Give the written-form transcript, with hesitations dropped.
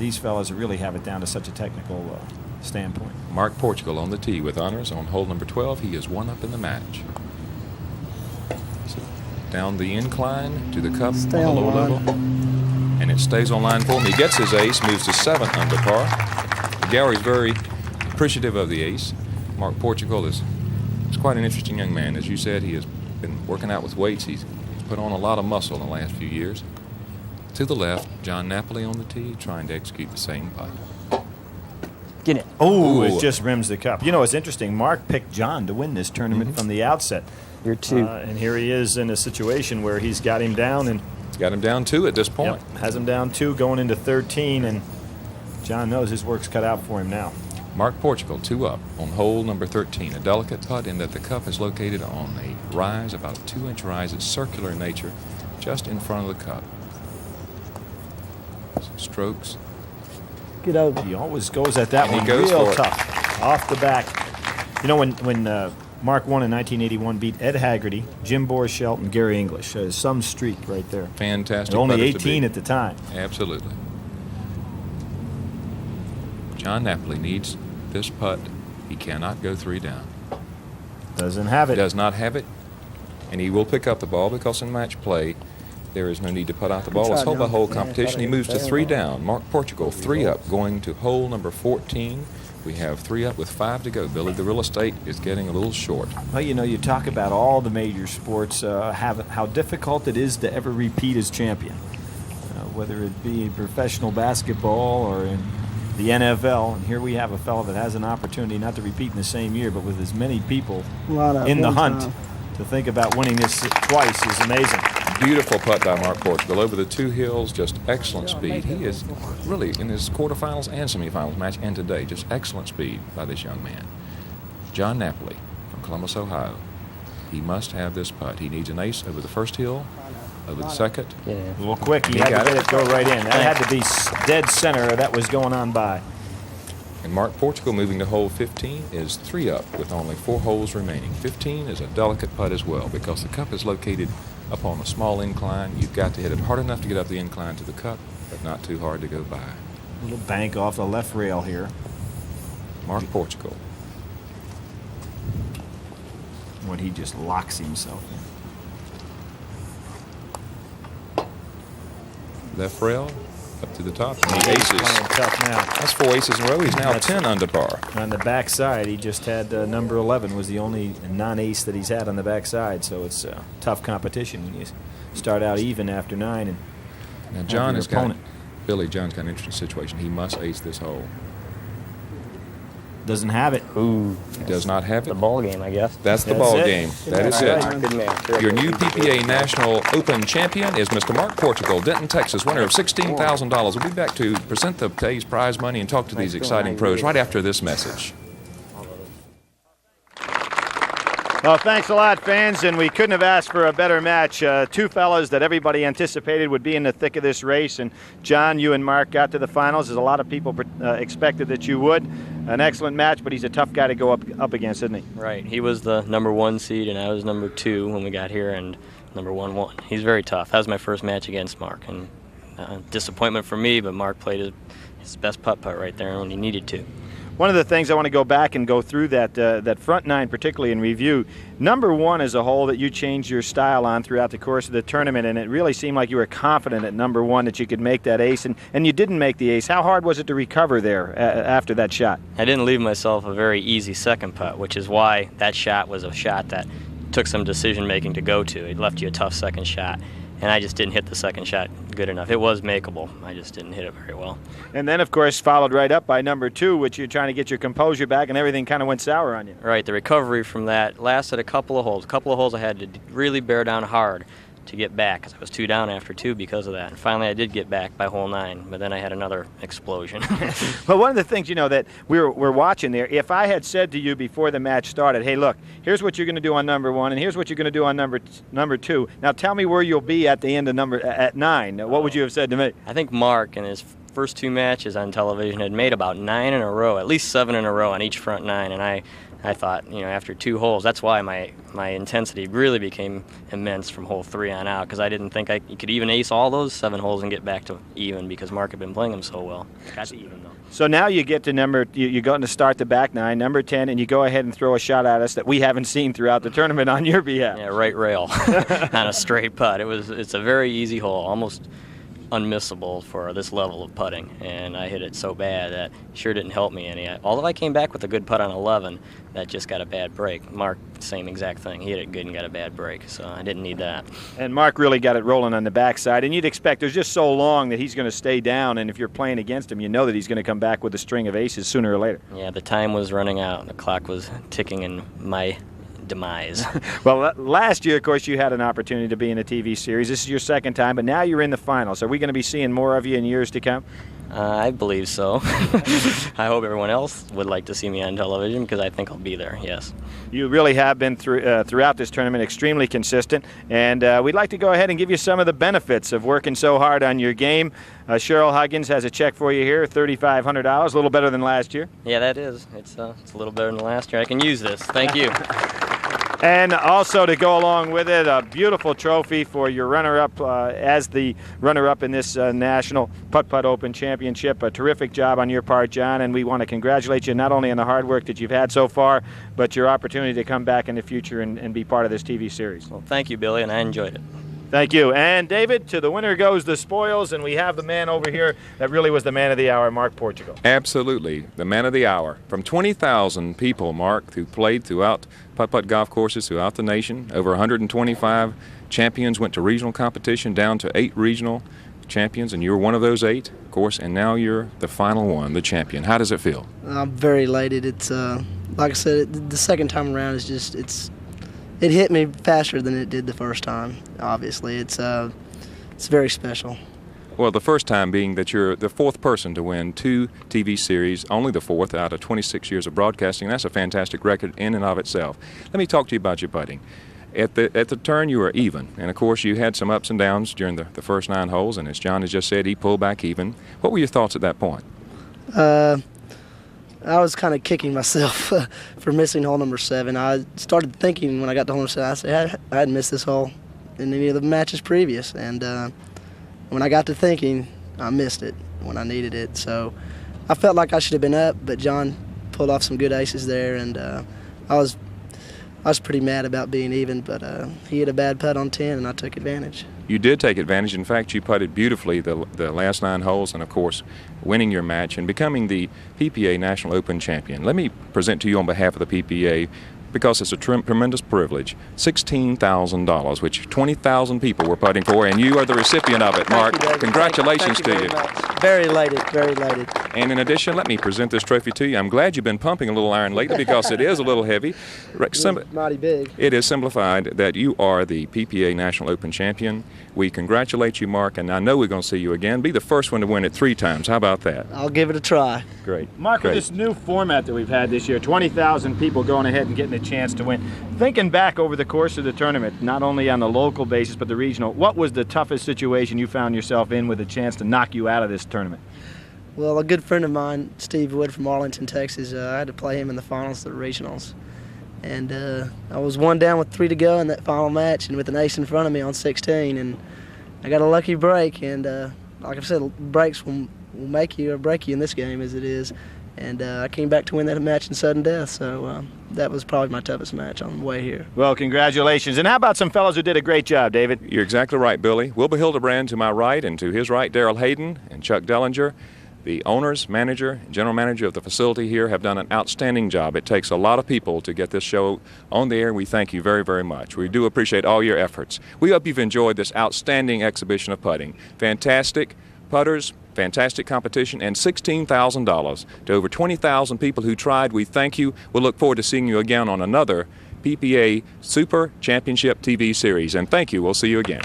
these fellas really have it down to such a technical standpoint. Marc Portugal on the tee with honors on hole number 12. He is 1 up in the match. So down the incline to the cup on the lower level. And it stays on line for him. He gets his ace, moves to 7 under par. Gary's very appreciative of the ace. Marc Portugal is quite an interesting young man. As you said, he has been working out with weights. He's put on a lot of muscle in the last few years. To the left, John Napoli on the tee, trying to execute the same putt. Get it. Oh, it just rims the cup. You know, it's interesting. Mark picked John to win this tournament from the outset. You're 2. And here he is in a situation where he's got him down. And he's got him down 2 at this point. Yep, has him down 2 going into 13. And John knows his work's cut out for him now. Marc Portugal 2 up on hole number 13. A delicate putt in that the cup is located on a rise, about a 2-inch rise. It's circular in nature, just in front of the cup. Some strokes. Get over. He always goes at that And he one goes real for it. tough, off the back. You know, when Mark won in 1981, beat Ed Haggerty, Jim Borchelt, and Gary English. Some streak right there. Fantastic. And only putters to 18 beat. at the time. Absolutely. John Napoli needs this putt. He cannot go 3 down. Doesn't have He it. does not have it, and he will pick up the ball because in match play there is no need to put out the ball. It's hole by hole competition. He moves to 3 down. Marc Portugal 3 up, going to hole number 14. We have 3 up with 5 to go. Billy, the real estate is getting a little short. Well, you know, you talk about all the major sports, how difficult it is to ever repeat as champion, whether it be professional basketball or in the NFL. And here we have a fellow that has an opportunity not to repeat in the same year, but with as many people in the hunt, to think about winning this twice is amazing. Beautiful putt by Marc Portugal over the 2 hills, just excellent speed. He is really in his quarterfinals and semifinals match, and today, just excellent speed by this young man. John Napoli from Columbus, Ohio. He must have this putt. He needs an ace over the first hill, over the second. Yeah. A little quick. He had to get it go right in. That had to be dead center, or that was going on by. And Marc Portugal moving to hole 15 is 3 up with only 4 holes remaining. 15 is a delicate putt as well because the cup is located up on a small incline. You've got to hit it hard enough to get up the incline to the cup, but not too hard to go by. A little bank off the left rail here. Marc Portugal. When he just locks himself in. Left rail up to the top. And the aces. Playing tough now. That's 4 aces in a row. He's now 10 under par. On the backside, he just had number 11 was the only non-ace that he's had on the backside. So it's tough competition when you start out even after 9. And now John has got Billy. John's got an interesting situation. He must ace this hole. Doesn't have it. Ooh. He does not have it. The ball game, I guess. That's the That's ball it. game. That is it. Good match. Your new PPA National Open champion is Mr. Marc Portugal, Denton, Texas, winner of $16,000. We'll be back to present the today's prize money and talk to these exciting pros right after this message. Well, thanks a lot, fans, and we couldn't have asked for a better match. 2 fellas that everybody anticipated would be in the thick of this race, and John, you and Mark got to the finals, as a lot of people expected that you would. An excellent match, but he's a tough guy to go up against, isn't he? Right. He was the number 1 seed, and I was number 2 when we got here, and number 1 won. He's very tough. That was my first match against Mark, and disappointment for me, but Mark played his best putt right there when he needed to. One of the things I want to go back and go through that front 9, particularly in review. Number 1 is a hole that you changed your style on throughout the course of the tournament, and it really seemed like you were confident at number 1 that you could make that ace, and you didn't make the ace. How hard was it to recover there after that shot? I didn't leave myself a very easy second putt, which is why that shot was a shot that took some decision making to go to. It left you a tough second shot, and I just didn't hit the second shot good enough. It was makeable. I just didn't hit it very well. And then, of course, followed right up by number 2, which you're trying to get your composure back, and everything kind of went sour on you. Right, the recovery from that lasted a couple of holes. A couple of holes I had to really bear down hard to get back, because I was 2 down after 2 because of that. And finally I did get back by hole 9, but then I had another explosion. Well, one of the things, you know, that we're watching there, if I had said to you before the match started, hey, look, here's what you're going to do on number 1, and here's what you're going to do on number 2. Now tell me where you'll be at the end of at 9. What would you have said to me? I think Mark in his first 2 matches on television had made about 9 in a row, at least 7 in a row on each front 9, and I thought, after 2 holes, that's why my intensity really became immense from hole 3 on out, because I didn't think you could even ace all those 7 holes and get back to even, because Mark had been playing them so well. Got to even, though. So now you get to you're going to start the back 9, number 10, and you go ahead and throw a shot at us that we haven't seen throughout the tournament on your behalf. Yeah, right rail on a straight putt. It's a very easy hole, almost unmissable for this level of putting, and I hit it so bad that sure didn't help me any. Although I came back with a good putt on 11, that just got a bad break. Mark, same exact thing. He hit it good and got a bad break, so I didn't need that. And Mark really got it rolling on the backside, and you'd expect there's just so long that he's going to stay down, and if you're playing against him, you know that he's going to come back with a string of aces sooner or later. Yeah, the time was running out. The clock was ticking in my demise. Well, last year, of course, you had an opportunity to be in a TV series. This is your second time, but now you're in the finals. Are we going to be seeing more of you in years to come? I believe so. I hope everyone else would like to see me on television, because I think I'll be there, yes. You really have been throughout this tournament extremely consistent, and we'd like to go ahead and give you some of the benefits of working so hard on your game. Cheryl Huggins has a check for you here, $3,500, a little better than last year. Yeah, that is. It's a little better than last year. I can use this. Thank you. And also to go along with it, a beautiful trophy for your runner-up as the runner-up in this National Putt-Putt Open Championship. A terrific job on your part, John, and we want to congratulate you not only on the hard work that you've had so far, but your opportunity to come back in the future and be part of this TV series. Well, thank you, Billy, and I enjoyed it. Thank you. And David, to the winner goes the spoils, and we have the man over here that really was the man of the hour, Mark Portugal. Absolutely, the man of the hour. From 20,000 people, Mark, who played throughout putt-putt golf courses throughout the nation, over 125 champions went to regional competition, down to 8 regional champions, and you were one of those 8, of course, and now you're the final one, the champion. How does it feel? I'm very elated. It's like I said, the second time around is just it hit me faster than it did the first time. Obviously, it's very special. Well, the first time being that you're the 4th person to win 2 TV series, only the 4th out of 26 years of broadcasting. That's a fantastic record in and of itself. Let me talk to you about your putting. At the turn, you were even, and of course you had some ups and downs during the first 9 holes, and as John has just said, he pulled back even. What were your thoughts at that point? I was kind of kicking myself for missing hole number 7. I started thinking when I got to hole number 7, I said I hadn't missed this hole in any of the matches previous, and when I got to thinking, I missed it when I needed it. So I felt like I should have been up, but John pulled off some good aces there, and I was pretty mad about being even, but he hit a bad putt on 10, and I took advantage. You did take advantage. In fact, you putted beautifully the last 9 holes, and of course, winning your match and becoming the PPA National Open champion. Let me present to you on behalf of the PPA, because it's a tremendous privilege, $16,000, which 20,000 people were putting for, and you are the recipient of it, Mark. Thank you, congratulations Thank you to you. Very elated, very elated. And in addition, let me present this trophy to you. I'm glad you've been pumping a little iron lately, because it is a little heavy. Mighty big. It is simplified that you are the PPA National Open champion. We congratulate you, Mark, and I know we're going to see you again. Be the first one to win it 3 times. How about that? I'll give it a try. Great. Mark, Great. with this new format that we've had this year, 20,000 people going ahead and getting a chance to win. Thinking back over the course of the tournament, not only on the local basis but the regional, what was the toughest situation you found yourself in with a chance to knock you out of this tournament? Well, a good friend of mine, Steve Wood from Arlington, Texas, I had to play him in the finals of the regionals. And I was 1 down with 3 to go in that final match, and with an ace in front of me on 16, and I got a lucky break. And like I said, breaks will make you or break you in this game, as it is. And I came back to win that match in sudden death, so that was probably my toughest match on the way here. Well, congratulations. And how about some fellows who did a great job, David? You're exactly right, Billy. Wilbur Hildebrand to my right, and to his right, Darrell Hayden and Chuck Dellinger. The owners, manager, general manager of the facility here have done an outstanding job. It takes a lot of people to get this show on the air, and we thank you very, very much. We do appreciate all your efforts. We hope you've enjoyed this outstanding exhibition of putting. Fantastic putters, fantastic competition, and $16,000 to over 20,000 people who tried. We thank you. We'll look forward to seeing you again on another PPA Super Championship TV series. And thank you. We'll see you again.